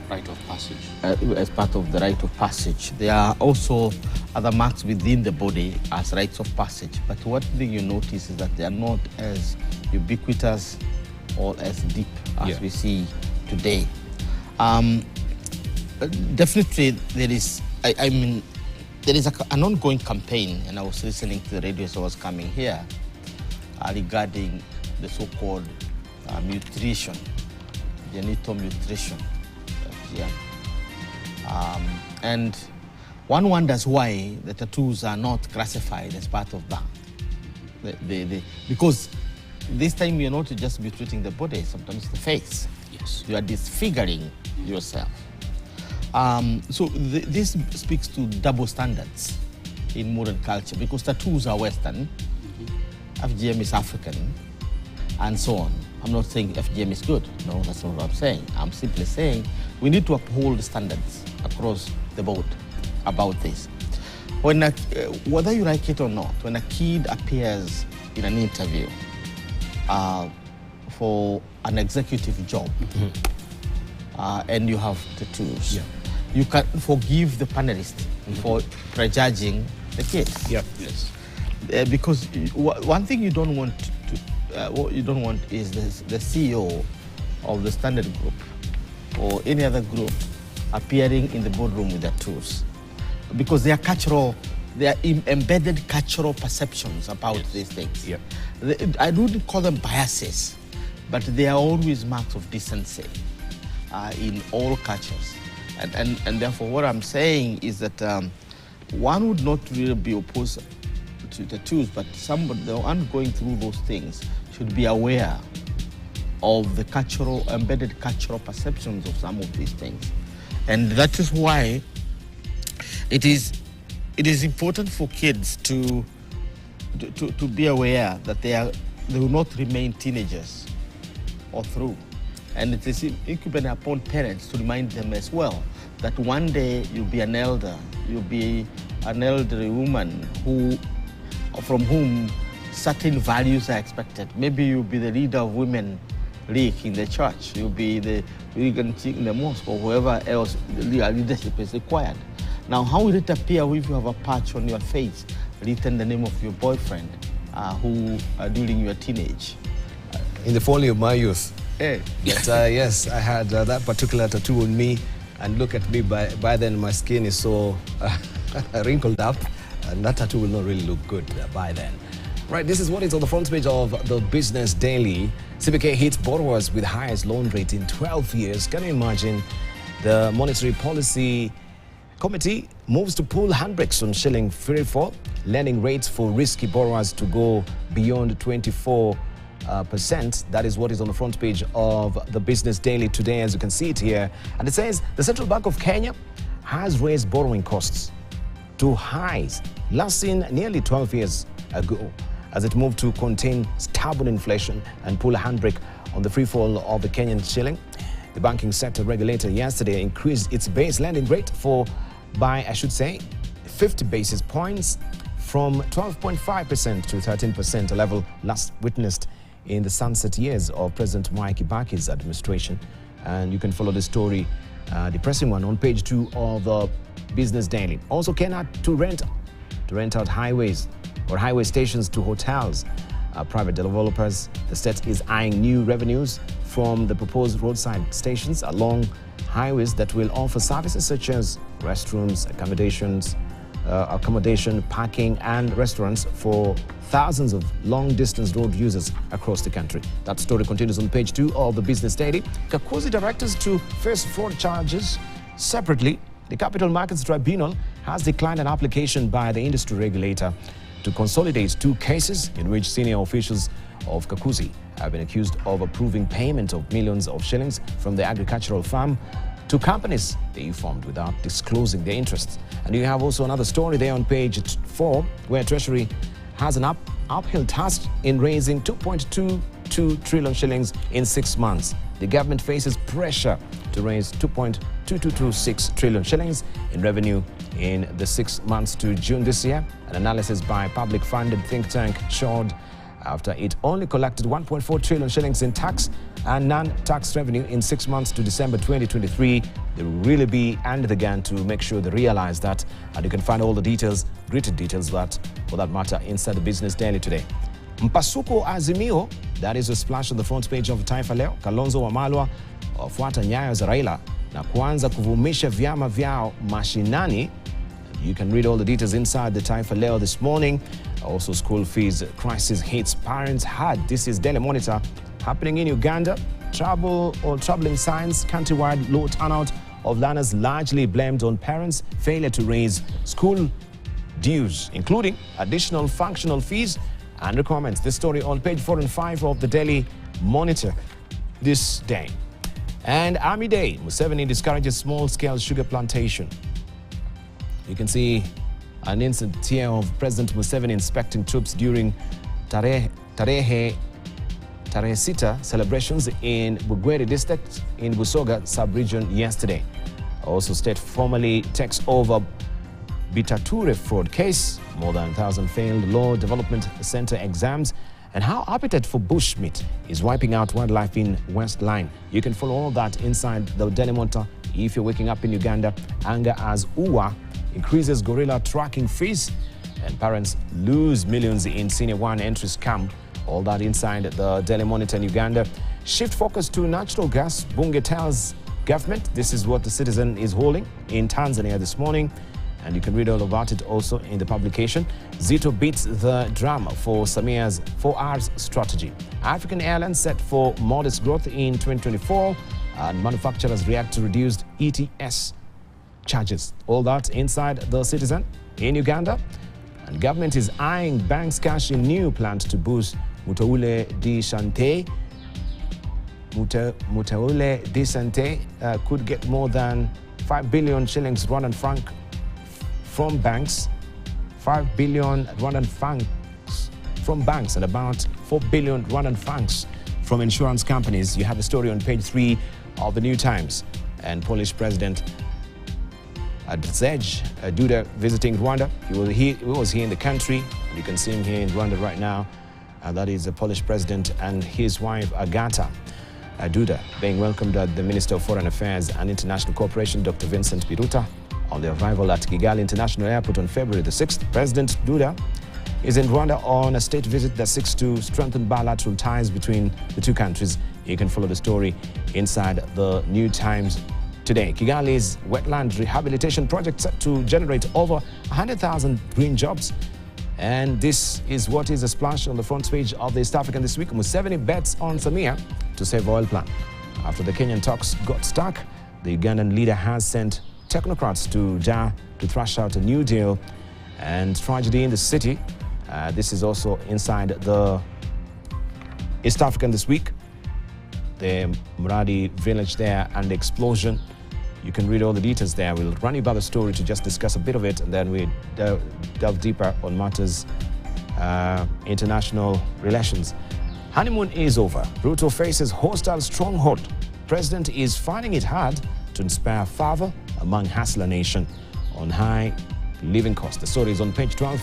rite of passage. As part of the rite of passage. There are also other marks within the body as rites of passage. But one thing you notice is that they are not as ubiquitous or as deep as we see today. Definitely, there is. There is an ongoing campaign, and I was listening to the radio as I was coming here, regarding the so-called nutrition, genital nutrition. And one wonders why the tattoos are not classified as part of that. Because this time you're not just mutilating the body, sometimes the face. Yes. You are disfiguring yourself. So this speaks to double standards in modern culture, because tattoos are Western, FGM is African, and so on. I'm not saying FGM is good. No, that's not what I'm saying. I'm simply saying we need to uphold standards across the board about this. When whether you like it or not, when a kid appears in an interview for an executive job, and you have tattoos, you can forgive the panelist for prejudging the kid. Yes. Because one thing you don't want what you don't want is the CEO of the Standard Group or any other group appearing in the boardroom with their tattoos, because they are embedded cultural perceptions about these things. I don't call them biases, but they are always marks of decency in all cultures. And therefore, what I'm saying is that one would not really be opposed to tattoos, but the one going through those things should be aware of the embedded cultural perceptions of some of these things. And that is why it is important for kids to be aware that they will not remain teenagers all through. And it is incumbent upon parents to remind them as well that one day you'll be an elder, you'll be an elderly woman from whom certain values are expected. Maybe you'll be the leader of women league in the church, you'll be the regent in the mosque, or whoever else leadership is required. Now, how will it appear if you have a patch on your face written the name of your boyfriend during your teenage? In the folly of my youth. But yes, I had that particular tattoo on me, and look at me, by then my skin is so wrinkled up, and that tattoo will not really look good by then. Right, this is what is on the front page of the Business Daily. CBK hits borrowers with highest loan rate in 12 years. Can you imagine? The Monetary Policy Committee moves to pull handbrakes on shilling free fall, lending rates for risky borrowers to go beyond 24%. That is what is on the front page of the Business Daily today, as you can see it here. And it says the Central Bank of Kenya has raised borrowing costs to highs last seen nearly 12 years ago, as it moved to contain stubborn inflation and pull a handbrake on the free fall of the Kenyan shilling. The banking sector regulator yesterday increased its base lending rate by 50 basis points from 12.5% to 13%, a level last witnessed in the sunset years of President Mwai Kibaki's administration. And you can follow the story, depressing one, on page 2 of the Business Daily. Also, Kenya to rent out highways or highway stations to hotels. Private developers, the state is eyeing new revenues from the proposed roadside stations along highways that will offer services such as restrooms, accommodation, parking, and restaurants for thousands of long-distance road users across the country. That story continues on page 2 of the Business Daily. Kakuzi directors to face fraud charges separately. The Capital Markets Tribunal has declined an application by the industry regulator to consolidate 2 cases in which senior officials of Kakuzi have been accused of approving payment of millions of shillings from the agricultural farm to companies they formed without disclosing their interests. And you have also another story there on page 4, where Treasury has an uphill task in raising 2.22 trillion shillings in 6 months. The government faces pressure to raise 2.2226 trillion shillings in revenue in the 6 months to June this year. An analysis by public-funded think tank showed after it only collected 1.4 trillion shillings in tax and non-tax revenue in 6 months to December 2023. They will really be under the gun to make sure they realize that. And you can find all the details, gritty details, that for that matter, inside the Business Daily today. Mpasuko Azimio, that is a splash on the front page of Taifa Leo. Kalonzo Wamalwa wafuata nyayo za Raila na kuanza kuvumisha vyama vyao mashinani. You can read all the details inside the Taifa Leo this morning. Also, school fees crisis hits parents hard. This is Daily Monitor. Happening in Uganda, troubling signs, countrywide low turnout of learners largely blamed on parents' failure to raise school dues, including additional functional fees and requirements. This story on page 4 and 5 of the Daily Monitor this day. And Army Day, Museveni discourages small-scale sugar plantation. You can see an incident here of President Museveni inspecting troops during Tarehe Sita celebrations in Bugweri district in Busoga sub-region yesterday. Also, state formally takes over Bitature fraud case, more than 1,000 failed law development center exams, and how appetite for bushmeat is wiping out wildlife in West Line. You can follow all that inside the Daily Monitor. If you're waking up in Uganda, anger as UWA increases gorilla tracking fees, and parents lose millions in Senior 1 entry scam. All that inside the Daily Monitor in Uganda. Shift focus to natural gas, Bunge tells government. This is what the Citizen is holding in Tanzania this morning. And you can read all about it also in the publication. Zito beats the drama for Samia's 4Rs strategy. African Airlines set for modest growth in 2024. And manufacturers react to reduced ETS charges. All that inside the Citizen in Uganda. And government is eyeing banks' cash in new plans to boost Muteule di Sante. Muteule di Sante could get more than 5 billion shillings Rwandan franc from banks. 5 billion Rwandan francs from banks and about 4 billion Rwandan francs from insurance companies. You have a story on page 3 of the New Times. And Polish President Andrzej Duda visiting Rwanda. He was here in the country. You can see him here in Rwanda right now. That is the Polish president and his wife Agata Duda being welcomed at the Minister of Foreign Affairs and International Cooperation, Dr. Vincent Biruta, on their arrival at Kigali International Airport on February the 6th. President Duda is in Rwanda on a state visit that seeks to strengthen bilateral ties between the two countries. You can follow the story inside the New Times today. Kigali's wetland rehabilitation project set to generate over 100,000 green jobs. And this is what is a splash on the front page of the East African this week. Museveni bets on Samia to save oil plan. After the Kenyan talks got stuck, the Ugandan leader has sent technocrats to Jah to thrash out a new deal. And tragedy in the city. This is also inside the East African this week. The Muradi village there and the explosion. You can read all the details there. We'll run you by the story to just discuss a bit of it, and then we delve deeper on matters international relations. Honeymoon is over. Ruto faces hostile stronghold. President is finding it hard to inspire fervor among hustler nation on high living costs. The story is on page 12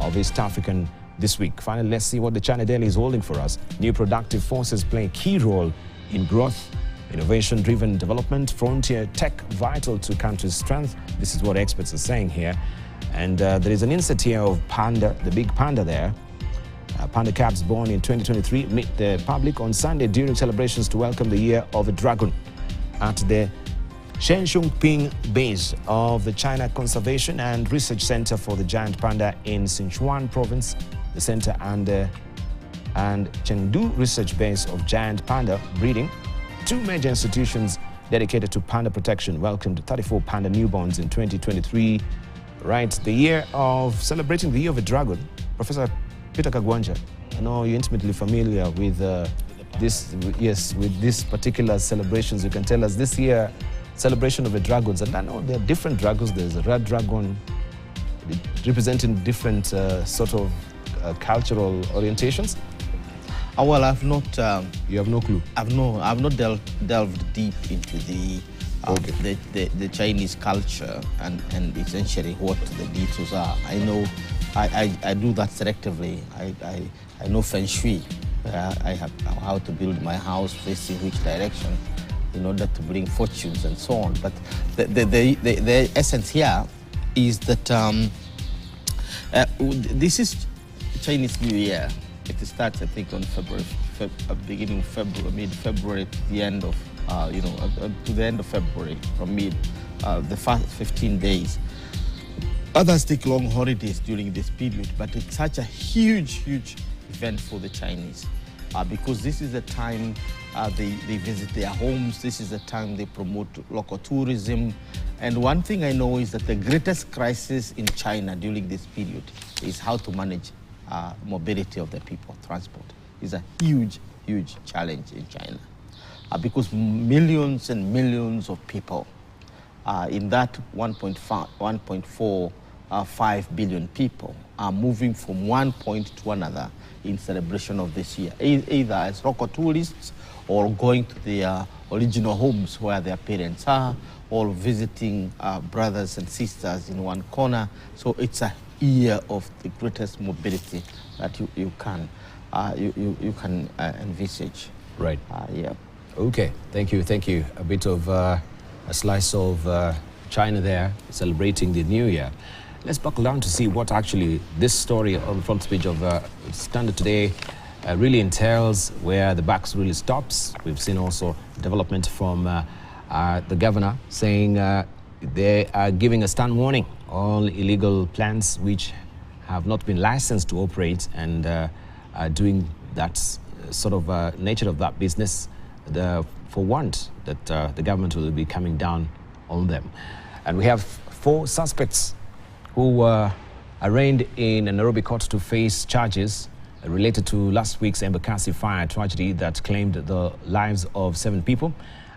of East African this week. Finally, let's see what the China Daily is holding for us. New productive forces play a key role in growth, innovation-driven development, frontier tech vital to country's strength. This is what experts are saying here. And there is an insert here of Panda, the big panda there. Panda cabs born in 2023 meet the public on Sunday during celebrations to welcome the Year of the Dragon at the Shenzhongping base of the China Conservation and Research Center for the Giant Panda in Sichuan Province. The center and Chengdu Research Base of Giant Panda breeding, two major institutions dedicated to panda protection, welcomed 34 panda newborns in 2023. Right, the year of celebrating the Year of the Dragon. Professor Peter Kagwanja, I know you're intimately familiar with with these particular celebrations. You can tell us this year celebration of the dragons, and I know there are different dragons. There's a red dragon representing different sort of cultural orientations. Well, I've not. You have no clue. I've not delved deep into the Chinese culture and essentially what the details are. I know I do that selectively. I know Feng Shui, I have how to build my house facing which direction in order to bring fortunes and so on. But the essence here is that this is Chinese New Year. It starts, I think, on beginning of February, mid-February to the end of, to the end of February, from the first 15 days. Others take long holidays during this period, but it's such a huge event for the Chinese because this is the time they visit their homes. This is the time they promote local tourism. And one thing I know is that the greatest crisis in China during this period is how to manage mobility of the people. Transport is a huge challenge in China because millions and millions of people in that 1.45 billion people are moving from one point to another in celebration of this year, either as local tourists or going to their original homes where their parents are, or visiting brothers and sisters in one corner. So it's a year of the greatest mobility that you can envisage. Right. Yeah. Okay. Thank you. A bit of a slice of China there, celebrating the New Year. Let's buckle down to see what actually this story on the front page of Standard today really entails, where the buck really stops. We've seen also development from the governor saying they are giving a stern warning on illegal plants which have not been licensed to operate and are doing that sort of nature of that business for want that the government will be coming down on them. And we have 4 suspects who were arraigned in a Nairobi court to face charges related to last week's Embaksi fire tragedy that claimed the lives of 7 people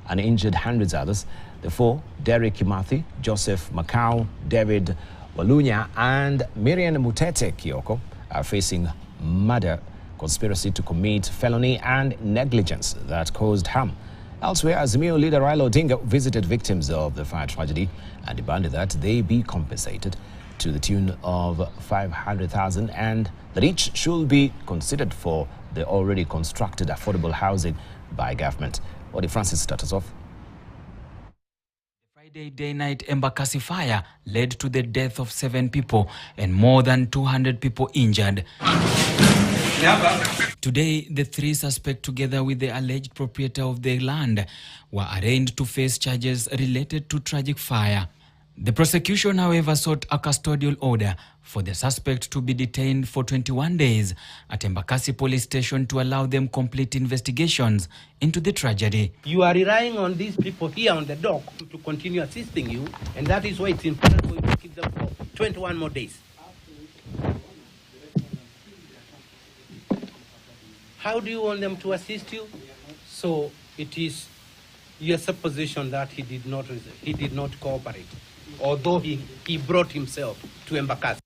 and injured hundreds others. The 4, Derek Kimathi, Joseph Macau, David Walunya, and Miriam Mutete Kioko, are facing murder, conspiracy to commit felony, and negligence that caused harm. Elsewhere, Azimio leader Raila Odinga visited victims of the fire tragedy and demanded that they be compensated to the tune of 500,000 and that each should be considered for the already constructed affordable housing by government. Odi Francis start us off. Friday day-night Embaksi fire led to the death of 7 people and more than 200 people injured. Today, the 3 suspects, together with the alleged proprietor of the land, were arraigned to face charges related to tragic fire. The prosecution, however, sought a custodial order for the suspect to be detained for 21 days at Embaksi police station to allow them complete investigations into the tragedy. You are relying on these people here on the dock to continue assisting you, and that is why it's important for you to keep them for 21 more days. How do you want them to assist you? So it is your supposition that he did not cooperate, although he brought himself to Embaksi.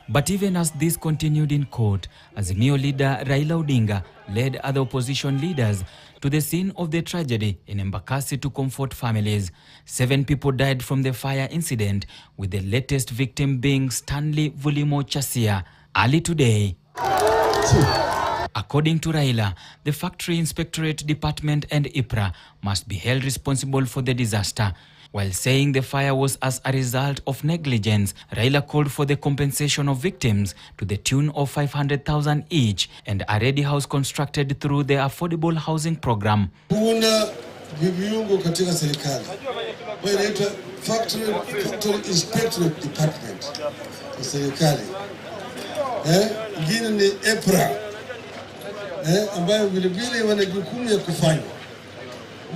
But even as this continued in court, Azimio leader Raila Odinga led other opposition leaders to the scene of the tragedy in Embaksi to comfort families. 7 people died from the fire incident, with the latest victim being Stanley Vulimo Chasia early today. According to Raila, the Factory Inspectorate Department and IPRA must be held responsible for the disaster. While saying the fire was as a result of negligence, Raila called for the compensation of victims to the tune of 500,000 each and a ready house constructed through the affordable housing program. Kuna viungo katika serikali inaitwa Factory Inspectorate Department ya serikali. Ingine ni IPRA ambayo vilevile wana jukumu ya kufanya.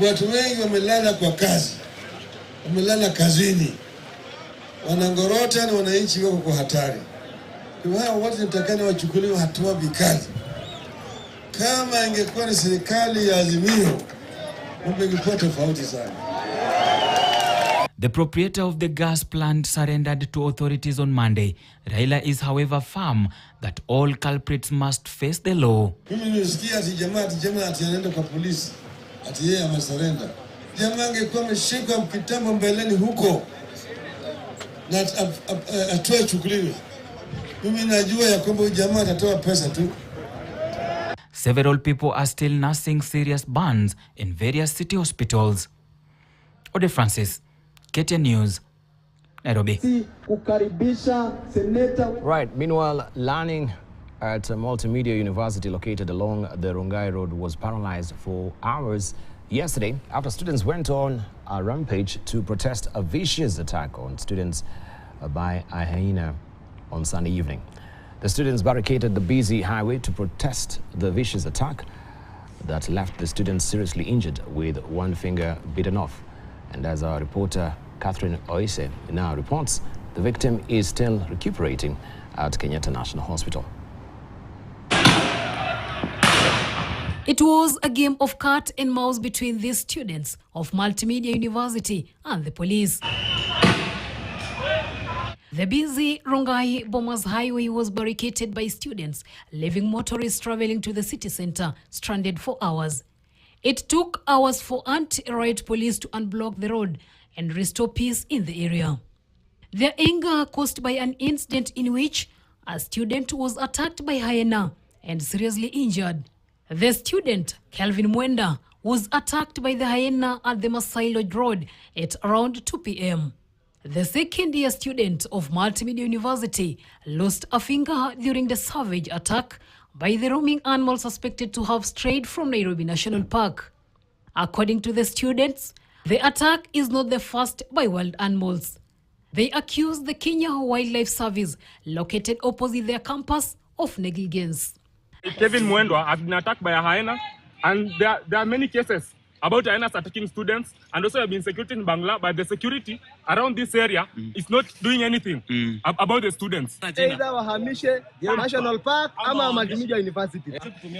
Watu wengi wamelala kwa kazi, wamelala kazini, wanangorota na wananchi wako kwa hatari. Kwa hao watu nitakana wachukuliwe hatua vikali. Kama ingekuwa ni serikali ya Azimio, mambo ingekuwa tofauti sana. The proprietor of the gas plant surrendered to authorities on Monday. Raila is, however, firm that all culprits must face the law. Mimi nisikia ati jamaa anaenda kwa polisi ati yeye amesurrender. Jamaa angekuwa ameshika kitambo mbeleni huko na atoe chukuliwe. Mimi najua ya kwamba jamaa atatoa pesa tu. Several people are still nursing serious burns in various city hospitals. Ode Francis, KTN News, Nairobi. Right. Meanwhile, learning at Multimedia University located along the Rongai Road was paralyzed for hours yesterday after students went on a rampage to protest a vicious attack on students by a hyena on Sunday evening. The students barricaded the busy highway to protest the vicious attack that left the students seriously injured with one finger bitten off. And as our reporter Catherine Oise now reports, the victim is still recuperating at Kenyatta National Hospital. It was a game of cat and mouse between these students of Multimedia University and the police. The busy Rongai Bomas Highway was barricaded by students, leaving motorists traveling to the city center stranded for hours. It took hours for anti-riot police to unblock the road and restore peace in the area. Their anger caused by an incident in which a student was attacked by hyena and seriously injured. The student, Kelvin Mwenda, was attacked by the hyena at the Masai Lodge Road at around 2 p.m. The second-year student of Multimedia University lost a finger during the savage attack by the roaming animal suspected to have strayed from Nairobi National Park. According to the students, the attack is not the first by wild animals. They accuse the Kenya Wildlife Service, located opposite their campus, of negligence. Kevin Mwendwa has been attacked by a hyena, and there are many cases about hyenas attacking students, and also have been security in Bangla, but the security around this area is not doing anything about the students. Either wahamishe National Park ama Multimedia University.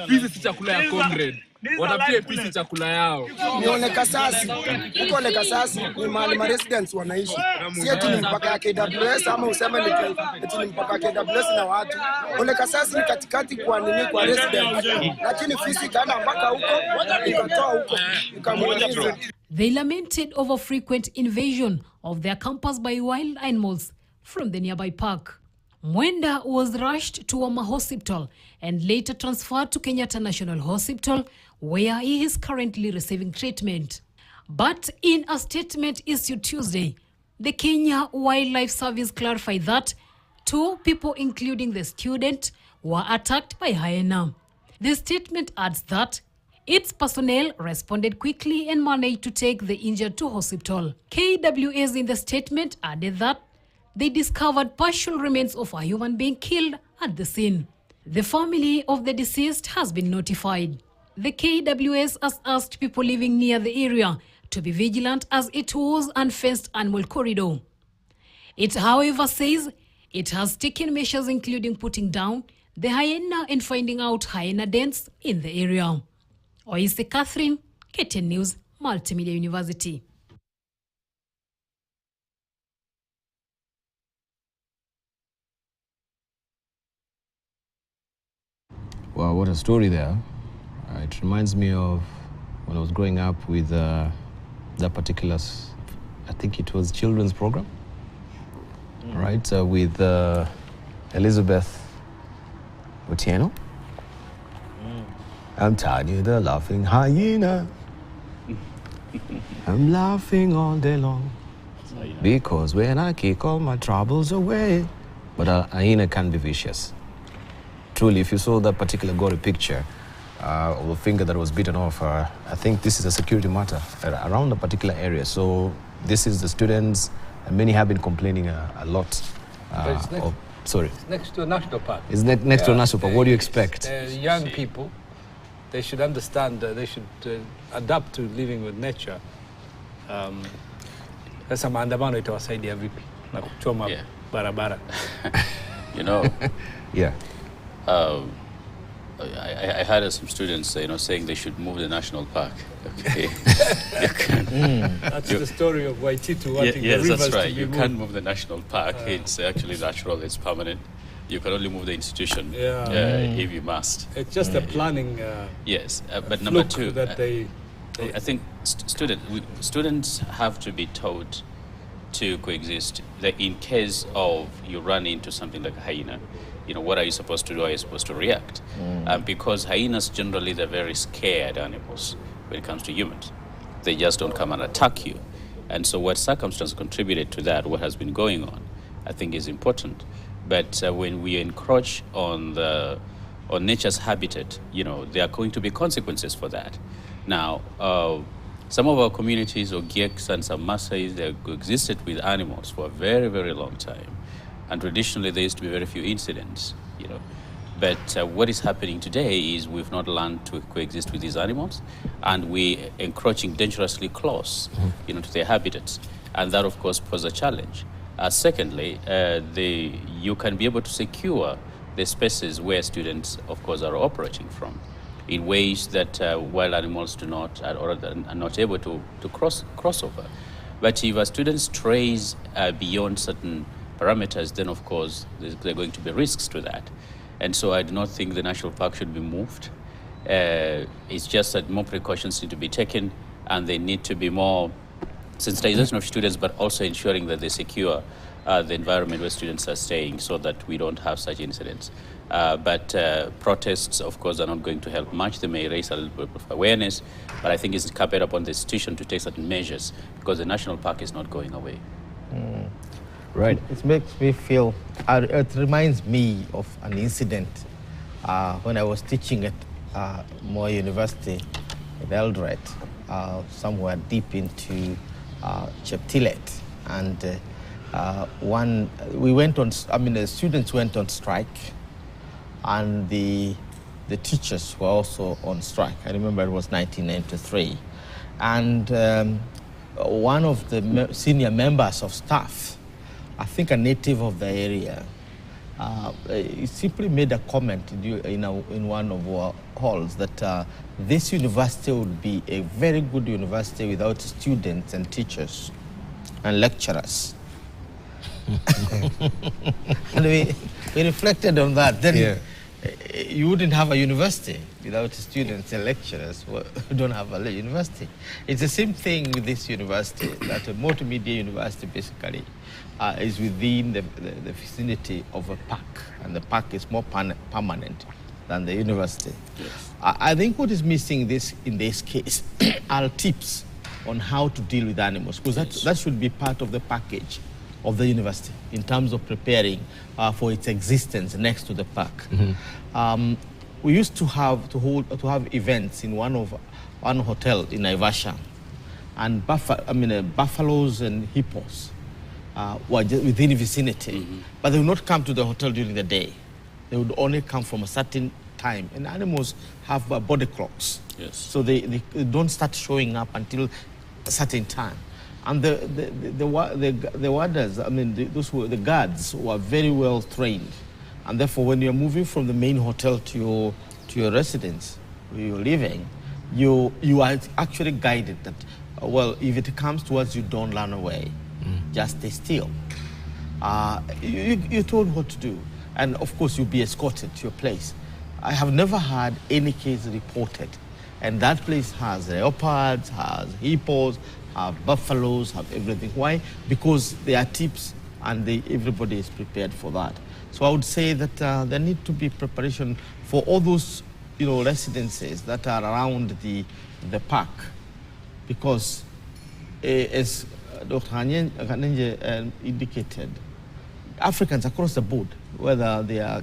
Pisi si chakula ya comrade. Watapie pisi chakula yao. Ni Ole Kasasi. Huko Ole Kasasi ni mahali ma residents wanaishi. Si eti ni mpaka ya KWS ama useme ni eti ni mpaka ya KWS na watu. Ole Kasasi ni katikati kwa nini kwa residents. Lakini fisi kaenda mpaka huko, ikatoa huko, ikamwingiza. They lamented over frequent invasion of their campus by wild animals from the nearby park. Mwenda was rushed to Wama Hospital and later transferred to Kenyatta National Hospital, where he is currently receiving treatment. But in a statement issued Tuesday, the Kenya Wildlife Service clarified that 2 people, including the student, were attacked by hyena. The statement adds that its personnel responded quickly and managed to take the injured to hospital. KWS in the statement added that they discovered partial remains of a human being killed at the scene. The family of the deceased has been notified. The KWS has asked people living near the area to be vigilant as it was an unfenced animal corridor. It, however, says it has taken measures including putting down the hyena and finding out hyena dens in the area. Oise Catherine, KTN News, Multimedia University. Wow, what a story there. It reminds me of when I was growing up with that particular, I think it was children's program, right? With Elizabeth Otieno. I'm Tanya the laughing hyena. I'm laughing all day long because when I kick all my troubles away. But a hyena can be vicious. Truly, if you saw that particular gory picture of the finger that was bitten off, I think this is a security matter around a particular area. So this is the students, and many have been complaining a lot. Sorry. It's next to a national park. It's next to a national park. What do you expect? Young people, they should understand that they should adapt to living with nature. Sasa maandamano itawasaidia vipi na kuchoma barabara? You know. Yeah. I heard some students, saying they should move the national park. Okay. That's the story of Waititu wanting the yes, rivers that's right. to be You moved. can't move the national park. It's actually natural. It's permanent. You can only move the institution if you must. It's just a planning. Yes, but number two, that I think students have to be taught to coexist. That in case of you run into something like a hyena, what are you supposed to do? Are you supposed to react? Because hyenas generally, they're very scared animals when it comes to humans. They just don't come and attack you. And so what circumstance contributed to that, what has been going on, I think is important. But when we encroach on nature's habitat, there are going to be consequences for that. Now, some of our communities, or Gieks and some Maasais, they existed with animals for a very, very long time. And traditionally, there used to be very few incidents, But what is happening today is we've not learned to coexist with these animals, and we're encroaching dangerously close, to their habitats. And that, of course, poses a challenge. Secondly, you can be able to secure the spaces where students, of course, are operating from in ways that wild animals do not, or are not able to cross over. But if a student strays beyond certain parameters, then, of course, there are going to be risks to that. And so I do not think the national park should be moved. It's just that more precautions need to be taken, and they need to be more sensitization of students, but also ensuring that they secure the environment where students are staying so that we don't have such incidents. But protests, of course, are not going to help much. They may raise a little bit of awareness, but I think it's incumbent upon the institution to take certain measures because the national park is not going away. Right. It makes me feel, it reminds me of an incident when I was teaching at Moi University in Eldoret, somewhere deep into Cheptilet. And the students went on strike, and the teachers were also on strike. I remember it was 1993. And one of the senior members of staff, I think a native of the area, he simply made a comment in one of our halls that this university would be a very good university without students and teachers and lecturers. And we reflected on that. Then you wouldn't have a university without students and lecturers who don't have a university. It's the same thing with this university, that a multimedia university basically is within the vicinity of a park, and the park is more permanent than the university. Yes. I think what is missing in this case are tips on how to deal with animals, because that should be part of the package of the university in terms of preparing for its existence next to the park. We used to have events in one hotel in Naivasha, and buffaloes and hippos were just within the vicinity, but they would not come to the hotel during the day. They would only come from a certain time, and animals have body clocks. Yes. So they don't start showing up until a certain time. And the warders, the guards were very well trained, and therefore when you're moving from the main hotel to your residence where you're living, you are actually guided that, well, if it comes towards you, don't run away, just stay still. You're told what to do, and of course you'll be escorted to your place. I have never had any case reported, and that place has leopards, has hippos, have buffaloes, have everything. Why? Because there are tips, and everybody is prepared for that. So I would say that there need to be preparation for all those residences that are around the park, because as Dr. Hanyenje indicated, Africans across the board, whether they are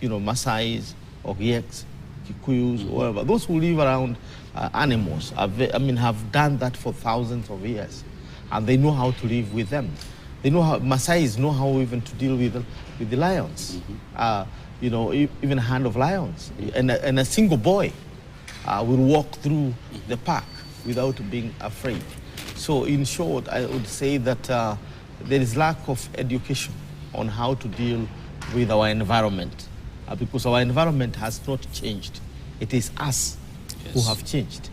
Maasais or Gieks, Kikuyus, or whatever, those who live around animals have done that for thousands of years, and they know how to live with them. They know how Maasais know how even to deal with the lions. Even a hand of lions, and a single boy will walk through the park without being afraid. So in short, I would say that there is lack of education on how to deal with our environment, because our environment has not changed. It is us who have changed.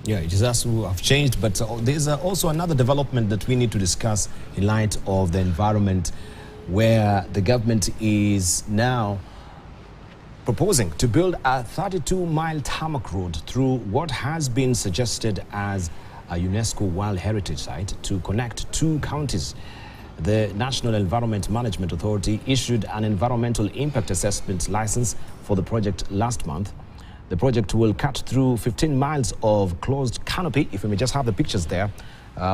Yeah, it is us who have changed, but there's also another development that we need to discuss in light of the environment, where the government is now proposing to build a 32-mile tarmac road through what has been suggested as a UNESCO World Heritage Site to connect two counties. the National Environment Management Authority issued an environmental impact assessment license for the project last month. The project will cut through 15 miles of closed canopy, if we may just have the pictures there,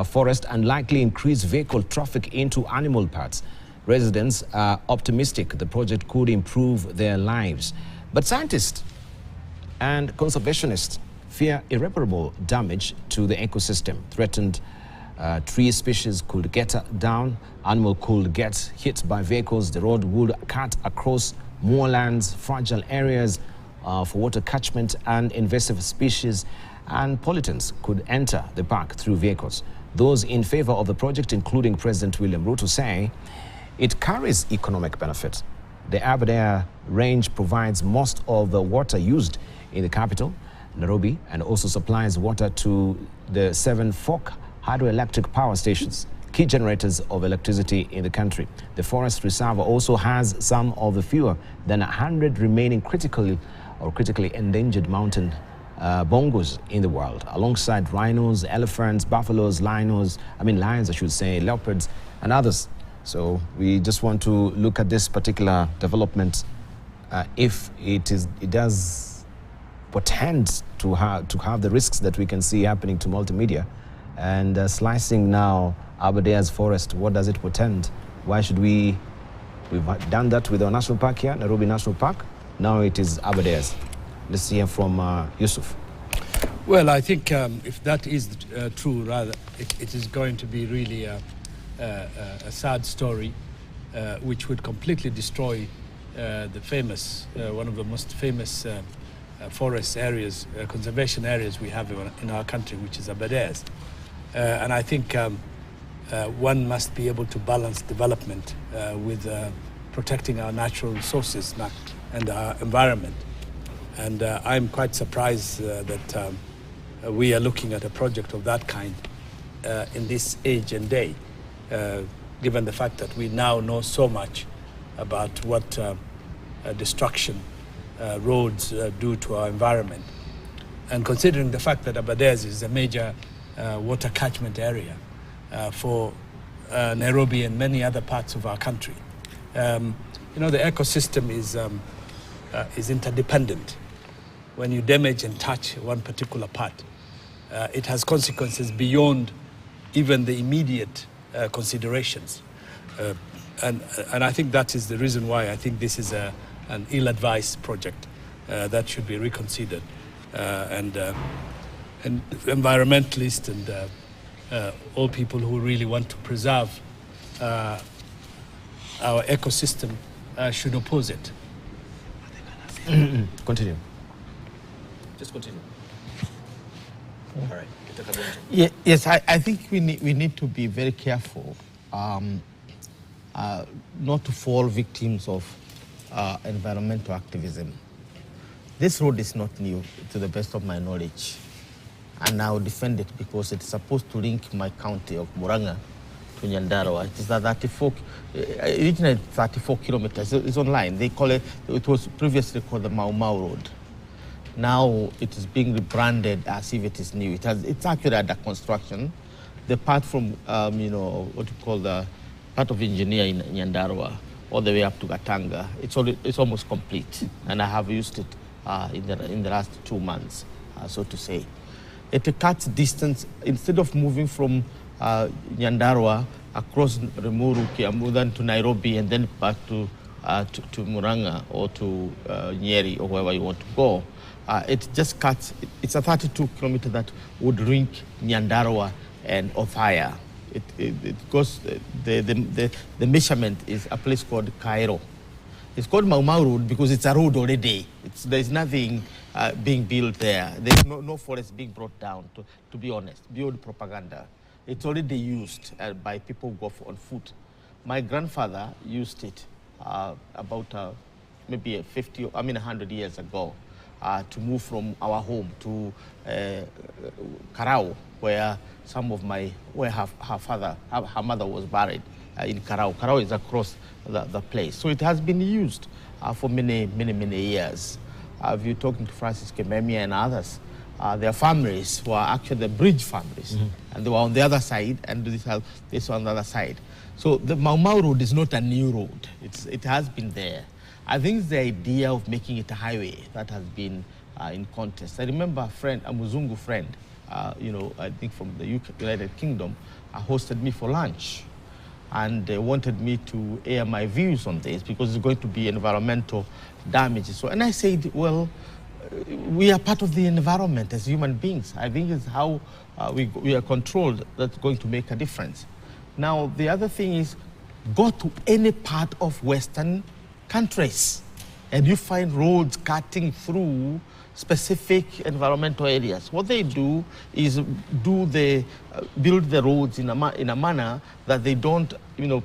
forest, and likely increase vehicle traffic into animal parts. Residents are optimistic the project could improve their lives. But scientists and conservationists fear irreparable damage to the ecosystem. Threatened tree species could get down, animal could get hit by vehicles, the road would cut across moorlands, fragile areas for water catchment, and invasive species and pollutants could enter the park through vehicles. Those in favor of the project, including President William Ruto, say it carries economic benefit. The Aberdare Range provides most of the water used in the capital, Nairobi, and also supplies water to the 7 Fork hydroelectric power stations, key generators of electricity in the country. The forest reserve also has some of the fewer than 100 remaining critically endangered mountain bongos in the world, alongside rhinos, elephants, buffaloes, lions, I should say, leopards, and others. So we just want to look at this particular development, if it does portend to have the risks that we can see happening to multimedia, and slicing now Aberdare's forest. What does it portend? Why should we've done that with our national park here, Nairobi National Park. Now it is Aberdare's. Let's hear from Yusuf. Well, I think if that is true, rather, it is going to be really a sad story, which would completely destroy the famous, one of the most famous forest areas, conservation areas we have in our country, which is Aberdare's. And I think one must be able to balance development with protecting our natural resources and our environment. And I'm quite surprised that we are looking at a project of that kind in this age and day, given the fact that we now know so much about what destruction roads do to our environment. And considering the fact that Aberdare's is a major water catchment area for Nairobi and many other parts of our country, the ecosystem is interdependent. When you damage and touch one particular part, it has consequences beyond even the immediate considerations. And I think that is the reason why I think this is an ill-advised project that should be reconsidered. And environmentalists and all people who really want to preserve our ecosystem should oppose it. Continue. Just continue. All right. Yes, I think we need to be very careful not to fall victims of environmental activism. This road is not new, to the best of my knowledge, and I will defend it because it's supposed to link my county of Murang'a to Nyandarua. It is originally 34 kilometers. It's online. They call it. It was previously called the Mombasa Road. Now it is being rebranded as if it is new. It's actually under construction. The part from what you call the part of engineer in Nyandarua all the way up to Gatanga, it's almost complete, and I have used it in the last 2 months, so to say. It cuts distance. Instead of moving from Nyandarua across Rimuru, Kiamudan to Nairobi, and then back to Murang'a or to Nyeri or wherever you want to go, it just cuts. It's a 32 kilometer that would link Nyandarua and Othaya. It goes. The measurement is a place called Cairo. It's called Mombasa Road because it's a road already. There's nothing being built there. There's no forest being brought down, to be honest, beyond propaganda. It's already used by people who go on foot. My grandfather used it about maybe 100 years ago to move from our home to Karao, where her mother was buried in Karao. Karao is across the place. So it has been used for many years. If you're talking to Francis Kememia and others, their families were actually the bridge families, and they were on the other side, and this on the other side. So the Mau Road is not a new road. It has been there. I think it's the idea of making it a highway that has been in contest. I remember a Muzungu friend, I think from the United Kingdom, hosted me for lunch, and wanted me to air my views on this because it's going to be environmental damages. And I said, well, we are part of the environment as human beings. I think it's how we are controlled that's going to make a difference. Now, the other thing is, go to any part of Western countries, and you find roads cutting through specific environmental areas. What they do is build the roads in a manner that they don't,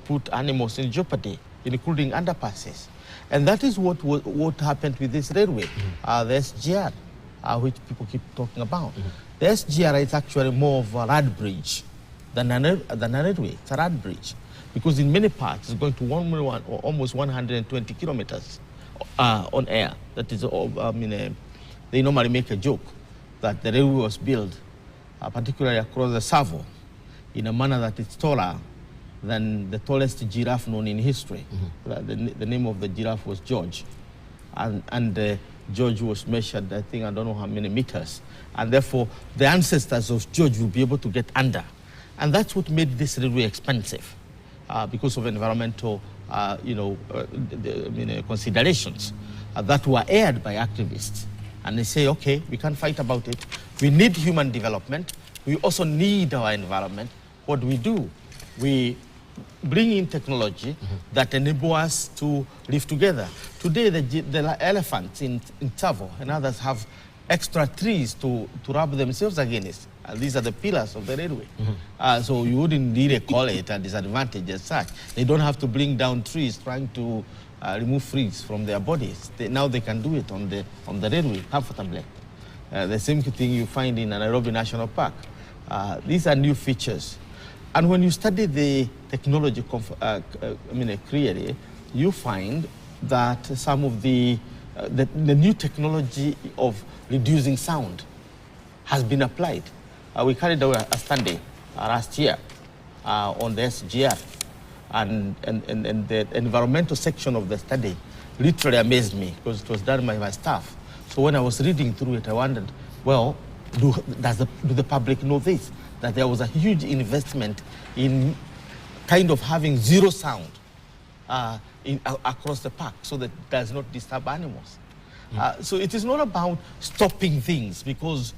put animals in jeopardy, including underpasses. And that is what happened with this railway, the SGR, which people keep talking about. The SGR is actually more of a rad bridge than a railway. It's a rad bridge, because in many parts it's going to almost 120 kilometers on air. That is, they normally make a joke that the railway was built, particularly across the Savo, in a manner that is taller than the tallest giraffe known in history. The name of the giraffe was George. And George was measured, I think, I don't know how many meters. And therefore, the ancestors of George will be able to get under. And that's what made this railway expensive, because of environmental considerations that were aired by activists. And they say, okay, we can't fight about it. We need human development. We also need our environment. What do? We bring in technology that enable us to live together. Today, the elephants in Tsavo and others have extra trees to rub themselves against. These are the pillars of the railway. So you wouldn't really call it a disadvantage as such. They don't have to bring down trees trying to remove trees from their bodies. Now they can do it on the railway comfortably. The same thing you find in Nairobi National Park. These are new features. And when you study the technology clearly, you find that some of the new technology of reducing sound has been applied. We carried out a study last year on the SGR, and the environmental section of the study literally amazed me because it was done by my staff. So when I was reading through it, I wondered, well, do the public know this? That there was a huge investment in kind of having zero sound across the park so that it does not disturb animals. So it is not about stopping things, because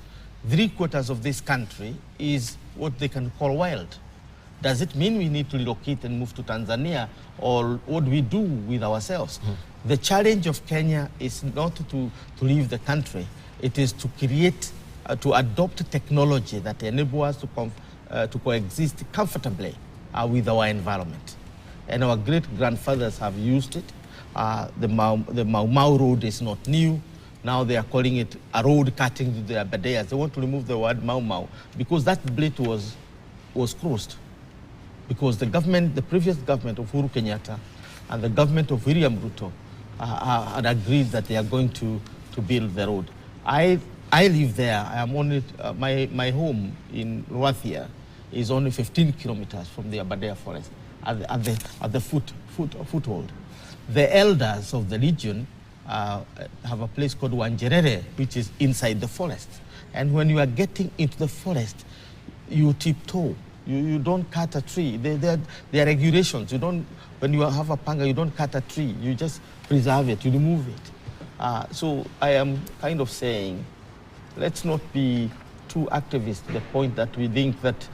3/4 of this country is what they can call wild. Does it mean we need to relocate and move to Tanzania, or what do we do with ourselves? The challenge of Kenya is not to leave the country. It is to create, to adopt technology that enable us to coexist comfortably with our environment. And our great-grandfathers have used it. The Mau Road is not new. Now they are calling it a road cutting to the Abadeas. They want to remove the word Mau because that bridge was closed. Because the previous government of Uhuru Kenyatta and the government of William Ruto had agreed that they are going to build the road. I live there. I am only my home in Ruathia is only 15 kilometers from the Abadea forest at the foothold. The elders of the region have a place called Wanjerere, which is inside the forest. And when you are getting into the forest, you tiptoe. You don't cut a tree. There are regulations. When you have a panga, you don't cut a tree. You just preserve it. You remove it. So I am kind of saying, let's not be too activist to the point that we think that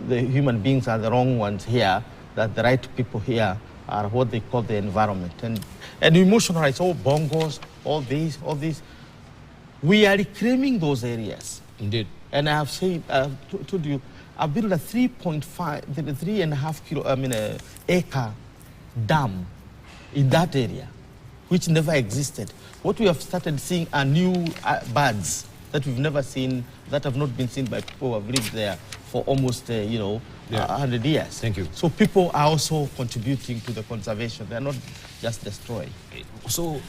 the human beings are the wrong ones here, that the right people here are what they call the environment. And we emotionalize all bongos, all these. We are reclaiming those areas. Indeed. And I have said, told you, I built a 3.5 acre dam in that area, which never existed. What we have started seeing are new birds that we've never seen, that have not been seen by people who have lived there for almost, 100 years. Thank you. So people are also contributing to the conservation. They're not just destroying. So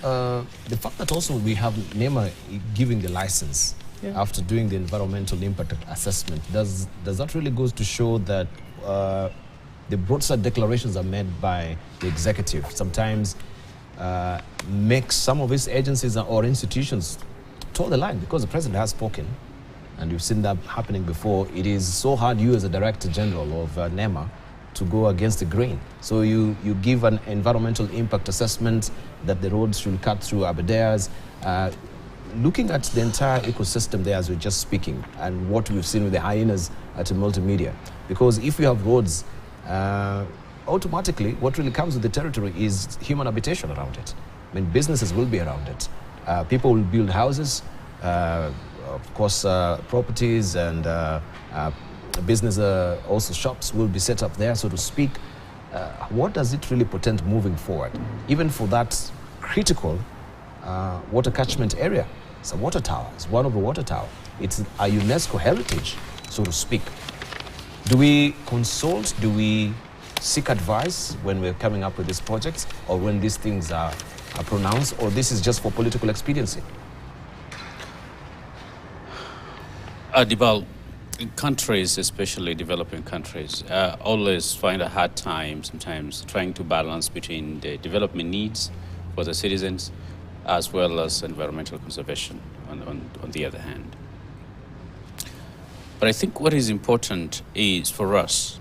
the fact that also we have NEMA giving the license after doing the environmental impact assessment. Does that really goes to show that the broadside declarations are made by the executive sometimes makes some of these agencies or institutions toe the line because the president has spoken, and you've seen that happening before. It is so hard, you as a director general of NEMA, to go against the grain. So you give an environmental impact assessment that the roads should cut through Aberdares, looking at the entire ecosystem there as we're just speaking, and what we've seen with the hyenas at multimedia. Because if you have roads, automatically what really comes with the territory is human habitation around it. I mean, businesses will be around it. People will build houses, of course, properties and business, also shops will be set up there, so to speak. What does it really portend moving forward? Even for that critical water catchment area. It's a water tower, it's one of the water tower. It's a UNESCO heritage, so to speak. Do we consult, do we seek advice when we're coming up with these projects, or when these things are pronounced, or this is just for political expediency? Dibal, countries, especially developing countries, always find a hard time sometimes trying to balance between the development needs for the citizens as well as environmental conservation on the other hand. But I think what is important is for us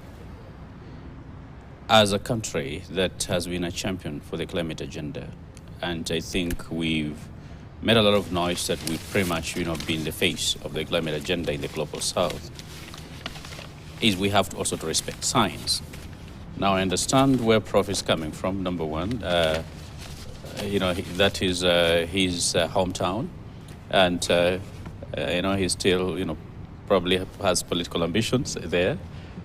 as a country that has been a champion for the climate agenda, and I think we've made a lot of noise that we've pretty much, been the face of the climate agenda in the global south, is we have to also to respect science. Now, I understand where Prof is coming from, number one. That is his hometown, and, he still, probably has political ambitions there.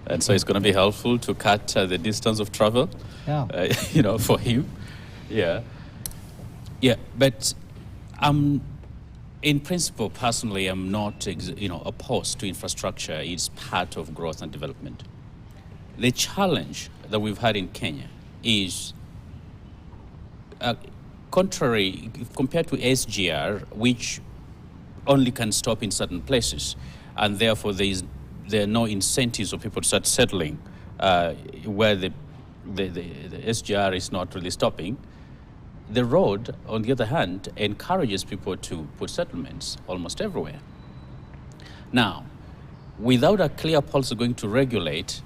And so it's going to be helpful to cut the distance of travel, for him. Yeah. But in principle, personally, I'm not, opposed to infrastructure. It's part of growth and development. The challenge that we've had in Kenya is contrary compared to SGR, which only can stop in certain places, and therefore there are no incentives for people to start settling where the SGR is not really stopping. The road, on the other hand, encourages people to put settlements almost everywhere. Now, without a clear policy going to regulate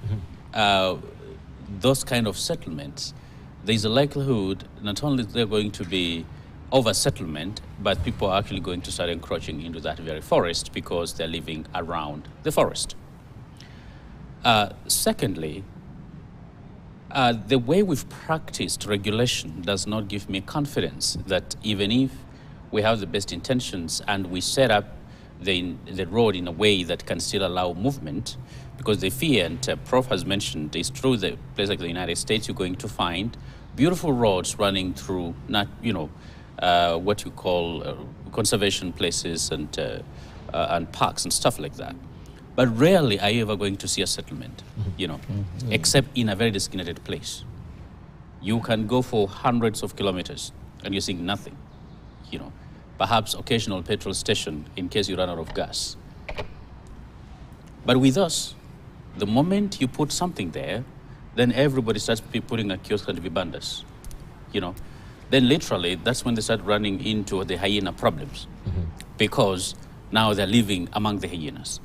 those kind of settlements, there's a likelihood not only they're going to be over-settlement, but people are actually going to start encroaching into that very forest because they're living around the forest. Secondly, the way we've practiced regulation does not give me confidence that even if we have the best intentions and we set up the road in a way that can still allow movement, because the fear, and Prof has mentioned, is through the place like the United States, you're going to find beautiful roads running through, what you call conservation places and parks and stuff like that. But rarely are you ever going to see a settlement, except in a very designated place. You can go for hundreds of kilometers and you're seeing nothing, perhaps occasional petrol station in case you run out of gas. But with us, the moment you put something there, then everybody starts putting a kiosk and vibanders, Then literally, that's when they start running into the hyena problems, because now they're living among the hyenas.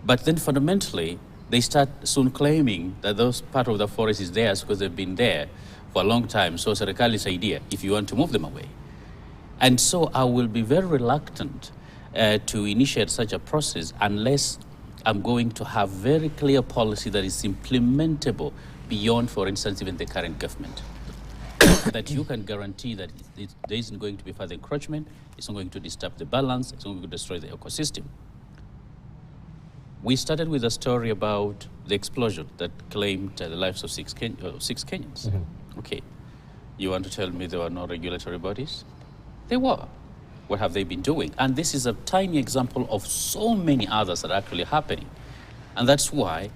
But then fundamentally, they start soon claiming that those part of the forest is theirs because they've been there for a long time. So serikali's idea, if you want to move them away. And so I will be very reluctant to initiate such a process unless I'm going to have very clear policy that is implementable beyond, for instance, even the current government. That you can guarantee that there isn't going to be further encroachment, it's not going to disturb the balance, it's not going to destroy the ecosystem. We started with a story about the explosion that claimed the lives of six Kenyans. Okay, you want to tell me there were no regulatory bodies? They were. What have they been doing? And this is a tiny example of so many others that are actually happening. And that's why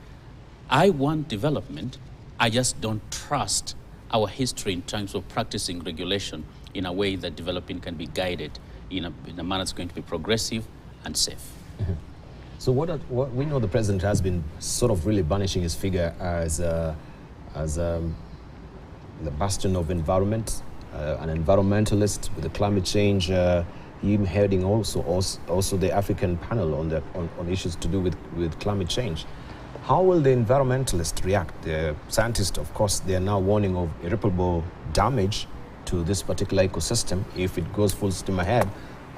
I want development. I just don't trust our history in terms of practicing regulation in a way that development can be guided in a manner that's going to be progressive and safe. So what we know, the president has been sort of really banishing his figure as the bastion of environment, an environmentalist with the climate change, him heading also the African panel on issues to do with climate change. How will the environmentalists react? The scientists, of course, they are now warning of irreparable damage to this particular ecosystem if it goes full steam ahead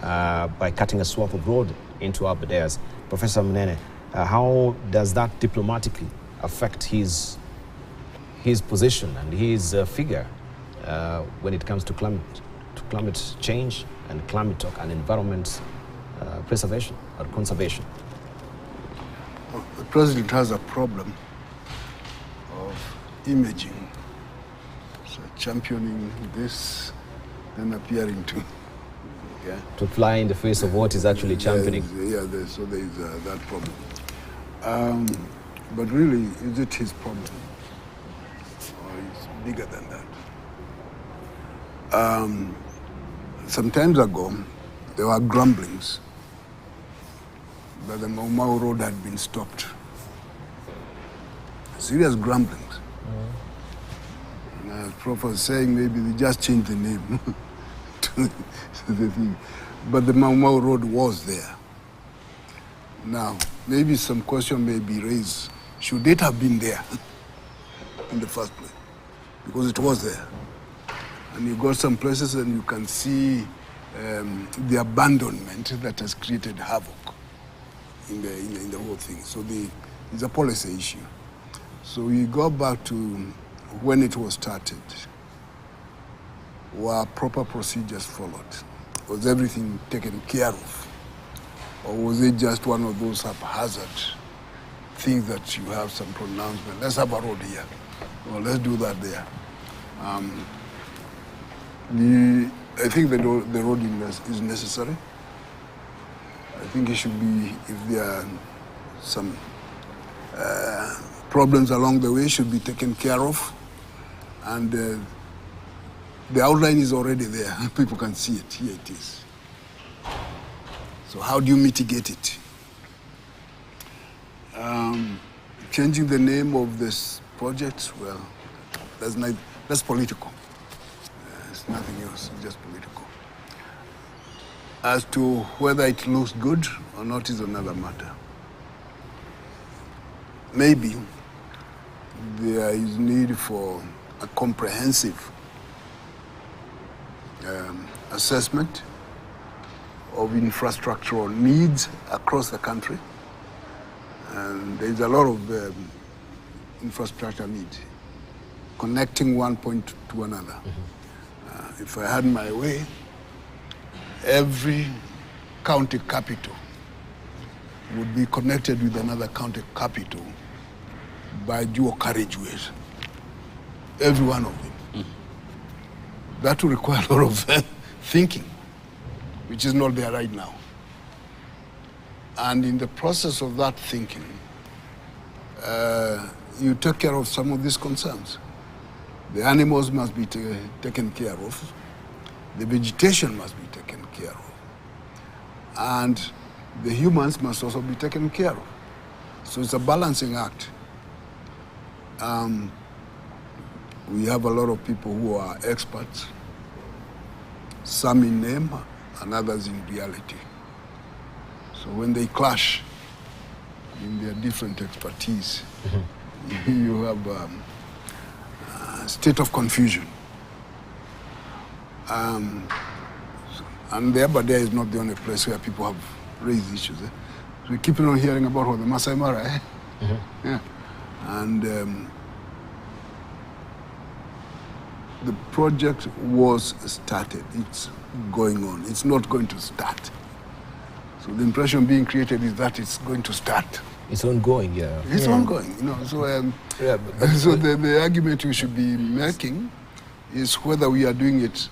by cutting a swath of road into Aberdares. Professor Mnene, how does that diplomatically affect his position and his figure when it comes to climate change and climate talk and environment preservation or conservation? Well, the president has a problem of imaging, so championing this, then appearing to fly in the face of what is actually championing. So there is that problem. But really, is it his problem? Or it's bigger than that? Some time ago, there were grumblings that the Mombasa Road had been stopped. Serious grumblings. And Prof was saying maybe they just changed the name to the thing. But the Mombasa Road was there. Now, maybe some question may be raised. Should it have been there in the first place? Because it was there. And you go some places and you can see the abandonment that has created havoc in the whole thing. So it's a policy issue. So we go back to when it was started. Were proper procedures followed? Was everything taken care of? Or was it just one of those haphazard things that you have some pronouncement? Let's have a road here. Or let's do that there. I think the road is necessary. I think it should be, if there are some problems along the way, should be taken care of. And the outline is already there. People can see it. Here it is. So how do you mitigate it? Changing the name of this project, well, that's political. It's nothing else, it's just political. As to whether it looks good or not is another matter. Maybe there is need for a comprehensive assessment of infrastructural needs across the country. And there's a lot of infrastructure needs, connecting one point to another. If I had my way, every county capital would be connected with another county capital by dual carriageways. Every one of them. That will require a lot of thinking, which is not there right now. And in the process of that thinking, you take care of some of these concerns. The animals must be taken care of. The vegetation must be taken care of. And the humans must also be taken care of. So it's a balancing act. We have a lot of people who are experts, some in name and others in reality. So when they clash in their different expertise, you have a state of confusion. And the Aberdares is not the only place where people have raised issues. So we keep on hearing about what the Masai Mara, Yeah. And the project was started. It's going on. It's not going to start. So the impression being created is that it's going to start. It's ongoing, yeah. It's ongoing, you know. So, so the argument we should be making is whether we are doing it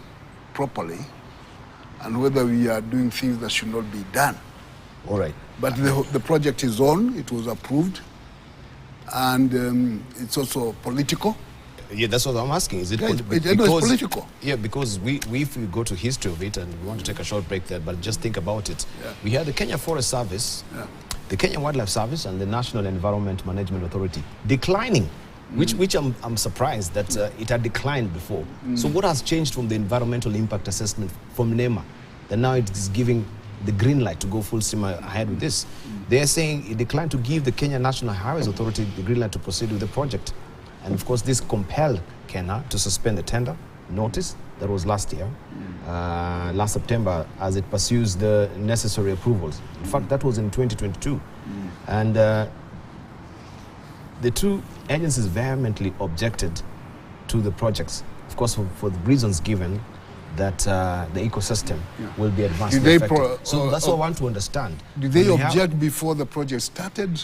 properly and whether we are doing things that should not be done. All right. But the project is on. It was approved. And it's also political. Yeah, that's what I'm asking. Is it Yeah, because, it's political. Yeah, because if we go to history of it, and we want to take a short break there, but just think about it. Yeah. We had the Kenya Forest Service, the Kenya Wildlife Service, and the National Environment Management Authority declining, which I'm surprised that it had declined before. So what has changed from the environmental impact assessment from NEMA, that now it is giving the green light to go full steam ahead with this? They're saying it declined to give the Kenya National Highways Authority the green light to proceed with the project. And of course, this compelled Kenya to suspend the tender notice that was last year, last September, as it pursues the necessary approvals. In fact, that was in 2022. And the two agencies vehemently objected to the projects, of course, for the reasons given, that the ecosystem will be adversely affected. So that's what I want to understand. Did they object before the project started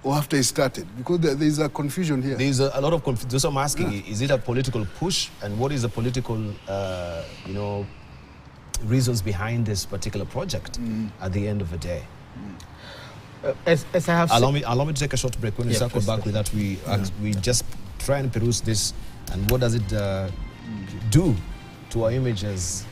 or after it started? Because there is a confusion here. There is a lot of confusion. That's what I'm asking. Is it a political push? And what is the political, reasons behind this particular project at the end of the day? As I have allow me to take a short break. When we circle back with that, we just try and peruse this, and what does it do to our image as,